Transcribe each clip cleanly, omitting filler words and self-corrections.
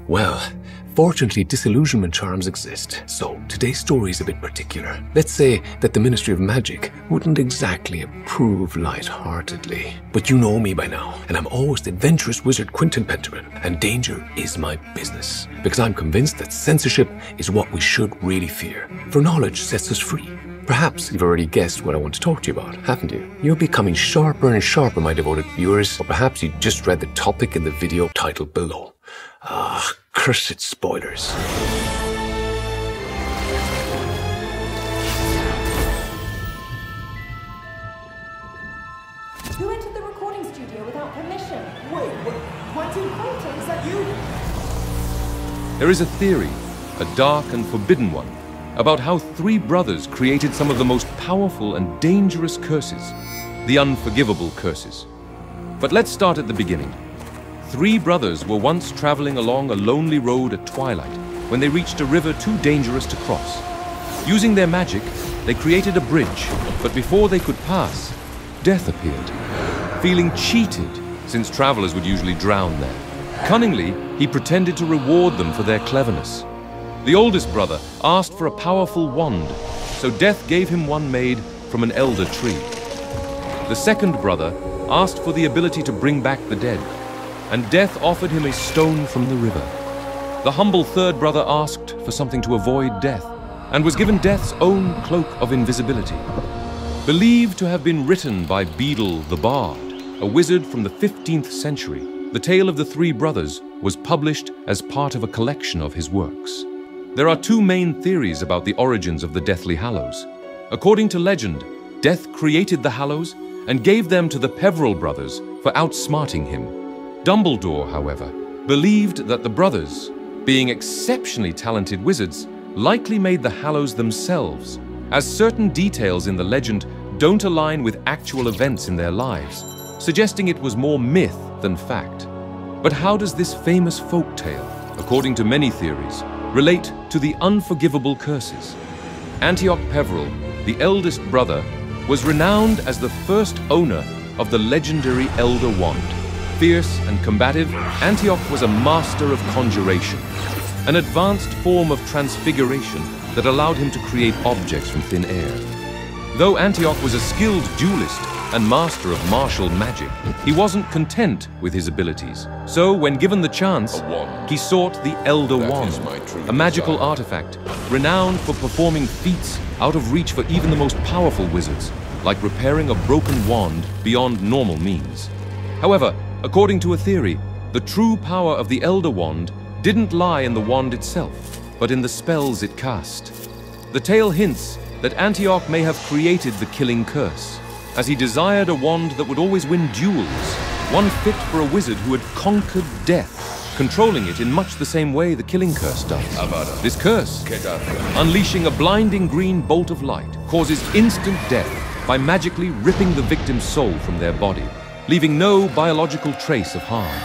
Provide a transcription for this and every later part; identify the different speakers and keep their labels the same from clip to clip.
Speaker 1: Well, fortunately, disillusionment charms exist, so today's story is a bit particular. Let's say that the Ministry of Magic wouldn't exactly approve lightheartedly. But you know me by now, and I'm always the adventurous wizard Quentin Penterman, and danger is my business, because I'm convinced that censorship is what we should really fear, for knowledge sets us free. Perhaps you've already guessed what I want to talk to you about, haven't you? You're becoming sharper and sharper, my devoted viewers, or perhaps you just read the topic in the video title below. Ah, cursed spoilers.
Speaker 2: Who entered the recording studio without permission?
Speaker 3: Wait, what? Quentin Penterman, is that you?
Speaker 4: There is a theory, a dark and forbidden one, about how three brothers created some of the most powerful and dangerous curses, the unforgivable curses. But let's start at the beginning. Three brothers were once traveling along a lonely road at twilight when they reached a river too dangerous to cross. Using their magic, they created a bridge, but before they could pass, death appeared. Feeling cheated, since travelers would usually drown there, cunningly, he pretended to reward them for their cleverness. The oldest brother asked for a powerful wand, so death gave him one made from an elder tree. The second brother asked for the ability to bring back the dead, and death offered him a stone from the river. The humble third brother asked for something to avoid death, and was given death's own cloak of invisibility. Believed to have been written by Beadle the Bard, a wizard from the 15th century, the tale of the three brothers was published as part of a collection of his works. There are two main theories about the origins of the Deathly Hallows. According to legend, Death created the Hallows and gave them to the Peverell brothers for outsmarting him. Dumbledore, however, believed that the brothers, being exceptionally talented wizards, likely made the Hallows themselves, as certain details in the legend don't align with actual events in their lives, suggesting it was more myth than fact. But how does this famous folk tale, according to many theories, relate to the unforgivable curses? Antioch Peverell, the eldest brother, was renowned as the first owner of the legendary Elder Wand. Fierce and combative, Antioch was a master of conjuration, an advanced form of transfiguration that allowed him to create objects from thin air. Though Antioch was a skilled duelist and master of martial magic, he wasn't content with his abilities. So, when given the chance, he sought the Elder Wand, a magical artifact renowned for performing feats out of reach for even the most powerful wizards, like repairing a broken wand beyond normal means. However, according to a theory, the true power of the Elder Wand didn't lie in the wand itself, but in the spells it cast. The tale hints that Antioch may have created the killing curse, as he desired a wand that would always win duels, one fit for a wizard who had conquered death, controlling it in much the same way the killing curse does. This curse, unleashing a blinding green bolt of light, causes instant death by magically ripping the victim's soul from their body, leaving no biological trace of harm.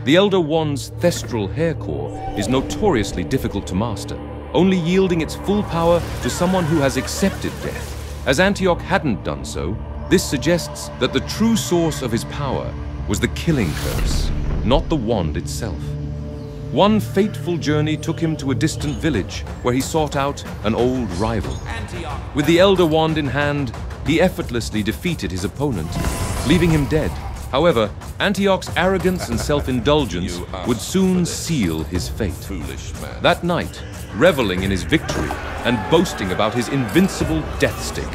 Speaker 4: The Elder Wand's thestral hair core is notoriously difficult to master, only yielding its full power to someone who has accepted death. As Antioch hadn't done so, this suggests that the true source of his power was the killing curse, not the wand itself. One fateful journey took him to a distant village where he sought out an old rival. With the Elder Wand in hand, he effortlessly defeated his opponent, leaving him dead. However, Antioch's arrogance and self-indulgence would soon seal his fate. That night, reveling in his victory and boasting about his invincible death stick,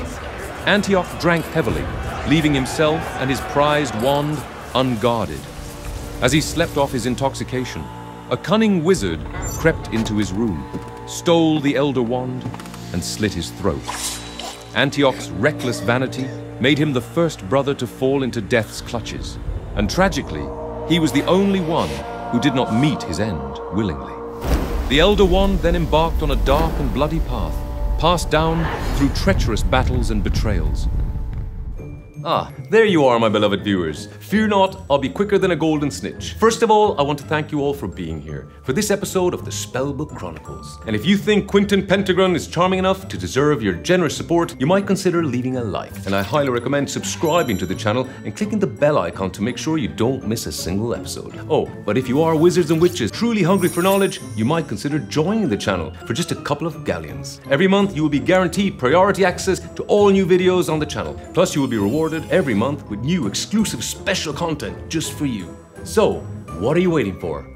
Speaker 4: Antioch drank heavily, leaving himself and his prized wand unguarded. As he slept off his intoxication, a cunning wizard crept into his room, stole the Elder Wand, and slit his throat. Antioch's reckless vanity made him the first brother to fall into death's clutches, and tragically, he was the only one who did not meet his end willingly. The Elder Wand then embarked on a dark and bloody path, passed down through treacherous battles and betrayals. Ah, there you are, my beloved viewers. Fear not, I'll be quicker than a golden snitch. First of all, I want to thank you all for being here for this episode of the Spellbook Chronicles. And if you think Quentin Pendragon is charming enough to deserve your generous support, you might consider leaving a like. And I highly recommend subscribing to the channel and clicking the bell icon to make sure you don't miss a single episode. Oh, but if you are wizards and witches truly hungry for knowledge, you might consider joining the channel for just a couple of galleons. Every month, you will be guaranteed priority access to all new videos on the channel. Plus, you will be rewarded every month with new exclusive special content just for you. So, what are you waiting for?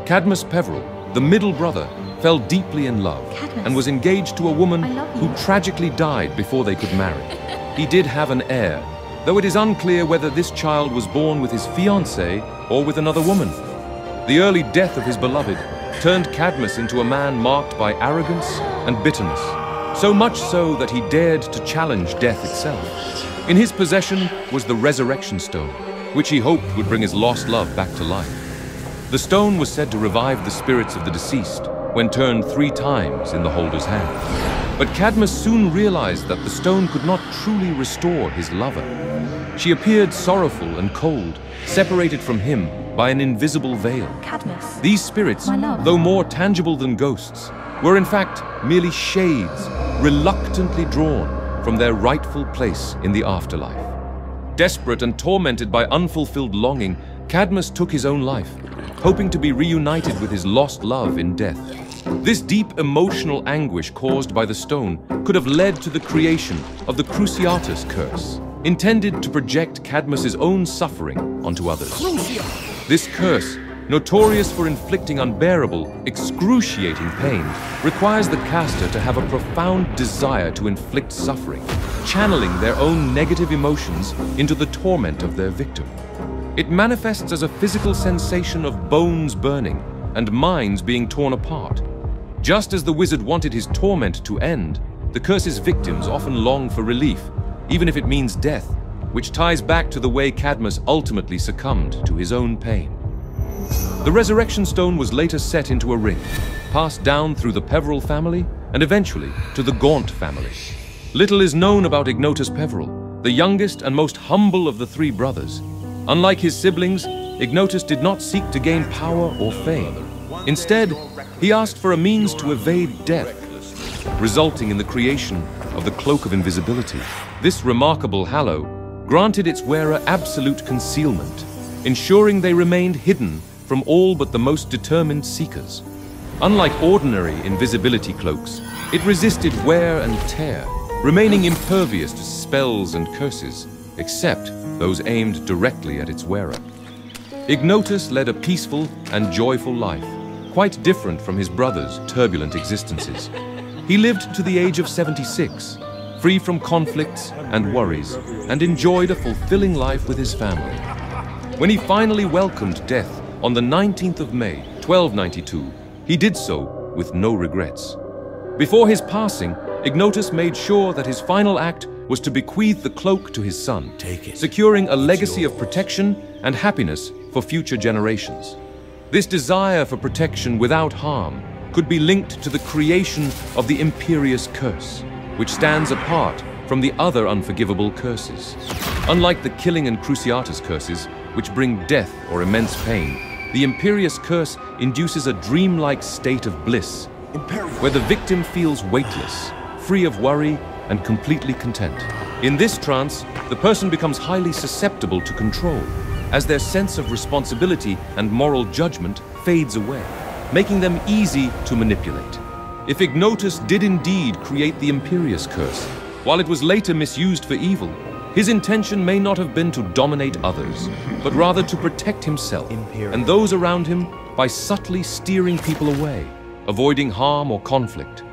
Speaker 4: Cadmus Peverell, the middle brother, fell deeply in love and was engaged to a woman who tragically died before they could marry. He did have an heir, though it is unclear whether this child was born with his fiancée or with another woman. The early death of his beloved turned Cadmus into a man marked by arrogance and bitterness. So much so that he dared to challenge death itself. In his possession was the Resurrection Stone, which he hoped would bring his lost love back to life. The stone was said to revive the spirits of the deceased when turned 3 times in the holder's hand. But Cadmus soon realized that the stone could not truly restore his lover. She appeared sorrowful and cold, separated from him by an invisible veil.
Speaker 2: Cadmus.
Speaker 4: These spirits, though more tangible than ghosts, were in fact merely shades, reluctantly drawn from their rightful place in the afterlife. Desperate and tormented by unfulfilled longing, Cadmus took his own life, hoping to be reunited with his lost love in death. This deep emotional anguish caused by the stone could have led to the creation of the Cruciatus curse, intended to project Cadmus's own suffering onto others. This curse, notorious for inflicting unbearable, excruciating pain, requires the caster to have a profound desire to inflict suffering, channeling their own negative emotions into the torment of their victim. It manifests as a physical sensation of bones burning and minds being torn apart. Just as the wizard wanted his torment to end, the curse's victims often long for relief, even if it means death, which ties back to the way Cadmus ultimately succumbed to his own pain. The Resurrection Stone was later set into a ring, passed down through the Peverell family, and eventually to the Gaunt family. Little is known about Ignotus Peverell, the youngest and most humble of the 3 brothers. Unlike his siblings, Ignotus did not seek to gain power or fame. Instead, he asked for a means to evade death, resulting in the creation of the Cloak of Invisibility. This remarkable hallow granted its wearer absolute concealment, ensuring they remained hidden from all but the most determined seekers. Unlike ordinary invisibility cloaks, it resisted wear and tear, remaining impervious to spells and curses, except those aimed directly at its wearer. Ignotus led a peaceful and joyful life, quite different from his brother's turbulent existences. He lived to the age of 76, free from conflicts and worries, and enjoyed a fulfilling life with his family. When he finally welcomed death on the 19th of May, 1292, he did so with no regrets. Before his passing, Ignotus made sure that his final act was to bequeath the cloak to his son, securing a legacy of protection and happiness for future generations. This desire for protection without harm could be linked to the creation of the Imperious Curse, which stands apart from the other unforgivable curses. Unlike the Killing and Cruciatus curses, which bring death or immense pain, the Imperious Curse induces a dreamlike state of bliss, where the victim feels weightless, free of worry, and completely content. In this trance, the person becomes highly susceptible to control, as their sense of responsibility and moral judgment fades away, making them easy to manipulate. If Ignotus did indeed create the Imperious Curse, while it was later misused for evil, his intention may not have been to dominate others, but rather to protect himself and those around him by subtly steering people away, avoiding harm or conflict.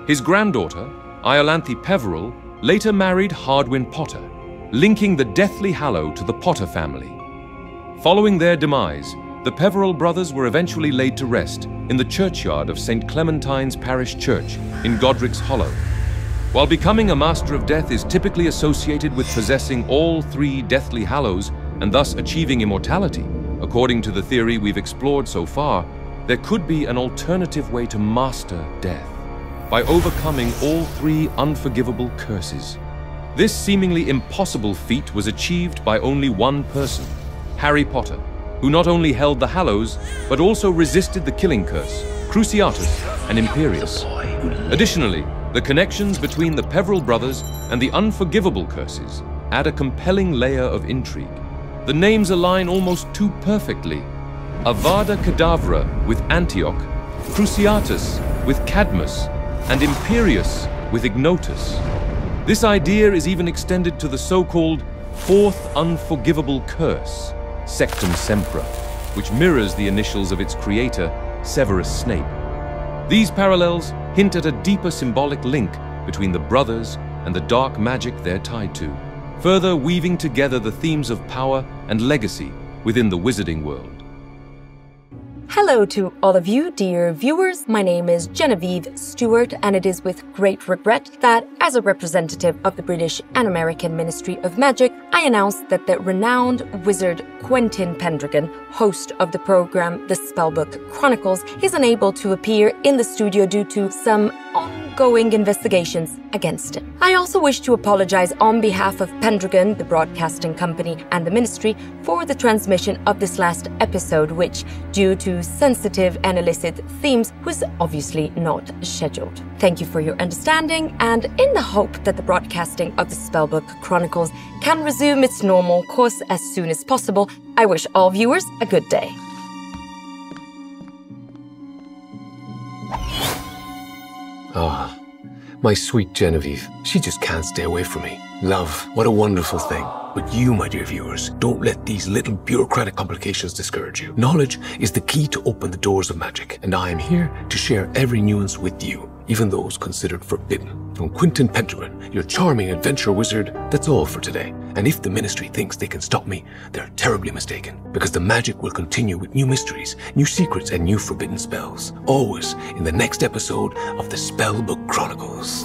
Speaker 4: His granddaughter, Iolanthe Peverell, later married Hardwin Potter, linking the deathly hallow to the Potter family. Following their demise, the Peverell brothers were eventually laid to rest in the churchyard of St. Clementine's Parish Church in Godric's Hollow. While becoming a Master of Death is typically associated with possessing all 3 deathly hallows and thus achieving immortality, according to the theory we've explored so far, there could be an alternative way to master death. by overcoming all 3 unforgivable curses. This seemingly impossible feat was achieved by only one person, Harry Potter, who not only held the Hallows, but also resisted the killing curse, Cruciatus and Imperius. Additionally, the connections between the Peverell brothers and the unforgivable curses add a compelling layer of intrigue. The names align almost too perfectly. Avada Kedavra with Antioch, Cruciatus with Cadmus, and Imperius with Ignotus. This idea is even extended to the so-called 4th unforgivable curse, Sectum Sempra, which mirrors the initials of its creator, Severus Snape. These parallels hint at a deeper symbolic link between the brothers and the dark magic they're tied to, further weaving together the themes of power and legacy within the wizarding world.
Speaker 5: Hello to all of you, dear viewers. My name is Genevieve Stewart, and it is with great regret that, as a representative of the British and American Ministry of Magic, I announce that the renowned wizard Quentin Pendragon, host of the program The Spellbook Chronicles, is unable to appear in the studio due to some ongoing investigations against him. I also wish to apologize on behalf of Pendragon, the broadcasting company, and the ministry for the transmission of this last episode, which, due to sensitive and illicit themes, was obviously not scheduled. Thank you for your understanding, and in the hope that the broadcasting of the Spellbook Chronicles can resume its normal course as soon as possible, I wish all viewers a good day.
Speaker 1: Ah, my sweet Genevieve. She just can't stay away from me. Love, what a wonderful thing. But you, my dear viewers, don't let these little bureaucratic complications discourage you. Knowledge is the key to open the doors of magic, and I am here to share every nuance with you, even those considered forbidden. From Quentin Pendragon, your charming adventure wizard, that's all for today. And if the ministry thinks they can stop me, they're terribly mistaken, because the magic will continue with new mysteries, new secrets, and new forbidden spells, always in the next episode of the Spellbook Chronicles.